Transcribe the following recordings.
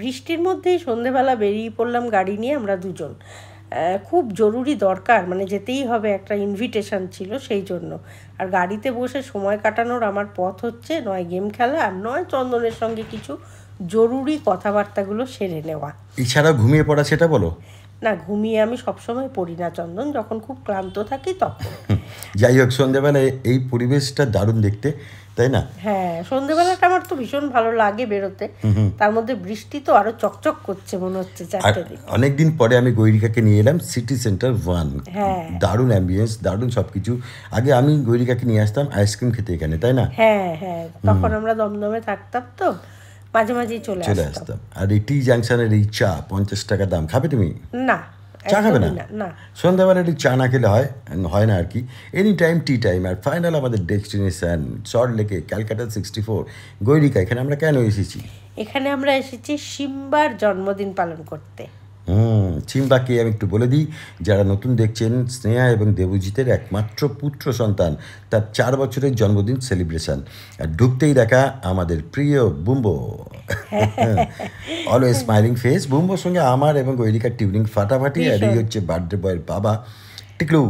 বৃষ্টির মধ্যেই সন্ধেবেলা বেরিয়ে পড়লাম গাড়ি নিয়ে আমরা দুজন। খুব জরুরি দরকার, মানে যেতেই হবে, একটা ইনভিটেশন ছিল সেই জন্য। আর গাড়িতে বসে সময় কাটানোর আমার পথ হচ্ছে নয় গেম খেলা, আর নয় চন্দনের সঙ্গে কিছু জরুরি কথাবার্তাগুলো সেরে নেওয়া। এছাড়াও ঘুমিয়ে পড়া সেটা বলো। না, ঘুমিয়ে আমি সবসময় পড়ি না চন্দন, যখন খুব ক্লান্ত থাকি তখন। যাই হোক, সন্ধ্যেবেলায় এই পরিবেশটা দারুণ দেখতে, তাই না? হ্যাঁ, সন্ধ্যেবেলাটা আমার তো ভীষণ ভালো লাগে বেরোতে। তার মধ্যে বৃষ্টি তো আরো চকচক করছে মনে হচ্ছে চারটে দিন। অনেকদিন পরে আমি গৈরিকাকে নিয়ে এলাম সিটি সেন্টার 1। হ্যাঁ, দারুণ অ্যাম্বিয়েন্স, দারুণ সবকিছু। আগে আমি গৈরিকাকে নিয়ে আসতাম আইসক্রিম খেতে এখানে, তাই না? হ্যাঁ হ্যাঁ, তখন আমরা দমদমে থাকতাম তো মাঝে মাঝেই চলে আসতাম। আর এই টি জাংশনের এই চা 50 টাকা দাম, খাবে তুমি? না, চা খাবে না? না, সন্ধ্যাবেলা একটু চা না খেলে হয় না আর কি। Any time tea time. আর ফাইনাল আমাদের ডেস্টিনেশন সল্ট লেকে, ক্যালকাটা 64 গৈরিকা। এখানে আমরা কেন এসেছি? এখানে আমরা এসেছি সিম্বার জন্মদিন পালন করতে। সিম্বাকে আমি একটু বলে দিই, যারা নতুন দেখছেন, স্নেহা এবং দেবজিতের একমাত্র পুত্র সন্তান, তার 4 বছরের জন্মদিন সেলিব্রেশন। আর ঢুকতেই দেখা আমাদের প্রিয় বুম্বো, অলওয়েজ স্মাইলিং ফেস। বুম্বোর সঙ্গে আমার এবং গৈরিকার টিউনিং ফাটাফাটি। আর এই হচ্ছে বার্থডে বয়ের বাবা টিকলু,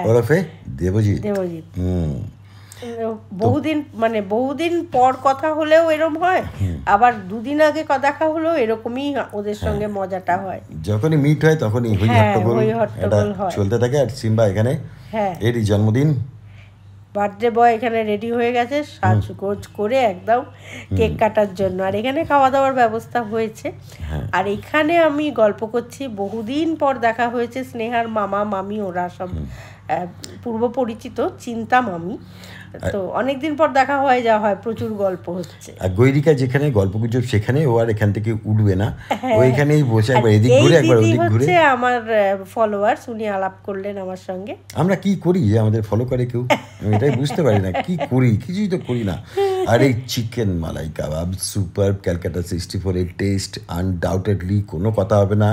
ওরফে দেবজিৎ। বহুদিন পর কথা হলেও এরকম হয়, আবার দুদিন আগে দেখা হলেও এরকমই ওদের সঙ্গে মজাটা হয়। যখনই মিট হয় তখনই হই হট্টগোল চলতে থাকে। আর সিম্বা এখানে এরই জন্মদিন। বার্থডে বয় এখানে রেডি হয়ে গেছে সাজগোজ করে একদম কেক কাটার জন্য। আর এখানে খাওয়া দাওয়ার ব্যবস্থা হয়েছে। আর এখানে আমি গল্প করছি, বহুদিন পর দেখা হয়েছে স্নেহার মামা মামি, ওরা সব পূর্ব পরিচিত, চিন্তা মামি। তো অনেকদিন পর দেখা হয়, যা হয় প্রচুর গল্প হচ্ছে। আর গৈরিকা যেখানে গল্প গুজব সেখানে, ও আর এখান থেকে উঠবে না, ওইখানেই বসে একবার এদিক ঘুরে একবার ওদিক ঘুরে। আমার ফলোয়ার্স, উনি আলাপ করলেন আমার সঙ্গে। আমরা কি করি যে আমাদের ফলো করে কেউ, আমি এটাই বুঝতে পারি না কি করি, কিছুই তো করি না। আর এই চিকেন মালাই কাবাব সুপার, ক্যালকাটা 64 এর টেস্ট আনডাউটেডলি কোনো কথা হবে না।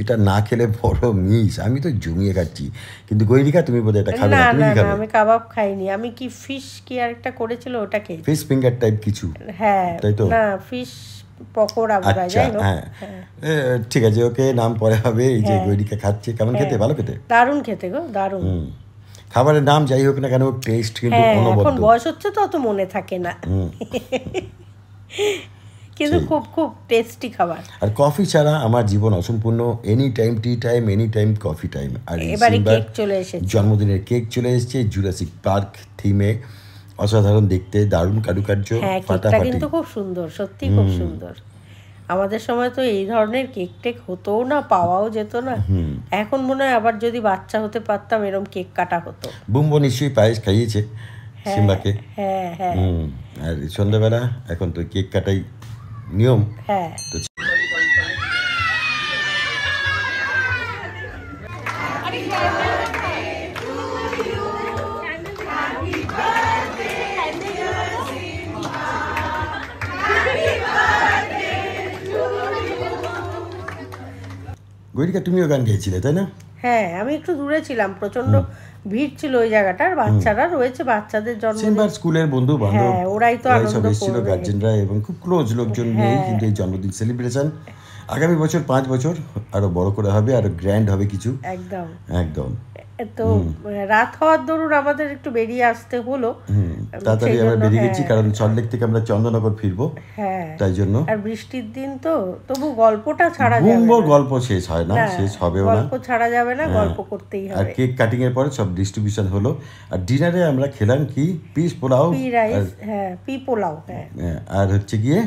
এটা না খেলে বড় মিস। আমি তো জমিয়ে খাচ্ছি, কিন্তু গৈরিকা তুমি বোধহয় এটা খাবে না। তুমি কি খাবে? আমি কাবাব খাইনি, আমি কি ফিশ কি আরেকটা করেছিল ওটা খেয়েছি, ফিশ ফিঙ্গার টাইপ কিছু। হ্যাঁ, তাই তো। না, ফিশ পকোড়া বলা যায়। হ্যাঁ, ঠিক আছে, ওকে নাম পরে হবে। এই যে গৈরিকা খাচ্ছে, কেমন খেতে? ভালো খেতে, দারুণ খেতে গো, দারুণ। খাবারের নাম যাই হোক না কেন, টেস্ট কিন্তু অনবদ্য। এখন বয়স হচ্ছে তো অত মনে থাকে না, কিন্তু খুব খুব টেস্টি খাবার। আর কফি ছাড়া আমার জীবন অসম্পূর্ণ। Any time tea time, any time coffee time. আর এবারে কেক চলে এসেছে, জন্মদিনের কেক চলে এসেছে জুরাসিক পার্ক থিমে। অসাধারণ দেখতে, দারুণ কারুকার্য, ফাটাফাটি, কিন্তু খুব সুন্দর, সত্যি খুব সুন্দর। আমাদের সময় তো এই ধরনের কেক টেক হতোও না, পাওয়াও যেত না। এখন মনে হয় আবার যদি বাচ্চা হতে পারতাম এরকম কেক কাটা হতো। বুম্বো নিশ্চয়ই পায়েস খাইয়েছে সিম্বাকে। আর সন্ধ্যাবেলা এখন তো কেক কাটাই নিয়ম। তো গৈরিকা তুমিও গান গেয়েছিলে, তাই না? হ্যাঁ, আমি একটু দূরে ছিলাম, প্রচন্ড ভিড় ছিল ওই জায়গাটার। বাচ্চারা রয়েছে, বাচ্চাদের জন্মদিন, স্কুলের বন্ধু বান্ধব, ওরাই তো আনন্দ এসেছিল, গার্জেনরা এবং খুব ক্লোজ লোকজন নিয়ে কিন্তু এই জন্মদিন সেলিব্রেশন। আগামী বছর 5 বছর আরো বড় করে হবে, আরো গ্র্যান্ড হবে কিছু। একদম একদম। তো রাত হওয়ার দরুন আমাদের একটু বেরিয়ে আসতে হলো, তাড়াতাড়ি আমরা বেরিয়ে গেছি, কারণ সল্টলেক থেকে আমরা চন্দননগর ফিরবো, তাই জন্য। আর বৃষ্টির দিন তো, তবু গল্পটা ছাড়া যাবে না। বুম্বোর গল্প শেষ হয় না, শেষ হবেও না, গল্প ছাড়া যাবে না, গল্প করতেই হবে। আর কেক কাটিং এর পরে সব ডিস্ট্রিবিউশন হলো। আর ডিনারে আমরা খেলাম কি, পিস পোলাও, পি পোলাও, আর হচ্ছে গিয়ে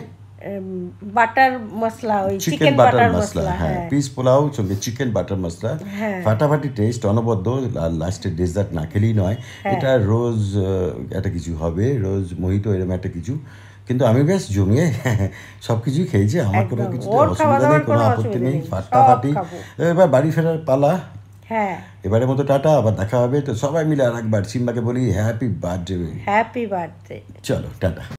বাটার মশলা, ওই চিকেন বাটার মশলা। পিস পোলাও সঙ্গে চিকেন বাটার মশলা, ফাটাফাটি টেস্ট, অনবদ্য। আর লাস্টে ডেজার্ট না খেলেই নয়, এটা রোজ একটা কিছু হবে, রোজ মোহিতো এরকম একটা কিছু। কিন্তু আমি বেশ জমিয়ে সব কিছুই খেয়েছি, আমার কোনো কিছু অসুবিধা নেই, কোনো আপত্তি নেই, ফাটাফাটি। এবার বাড়ি ফেরার পালা। এবারের মতো টাটা, আবার দেখা হবে। তো সবাই মিলে আর একবার সিম্বাকে বলি হ্যাপি বার্থডে। Happy birthday. চলো টাটা।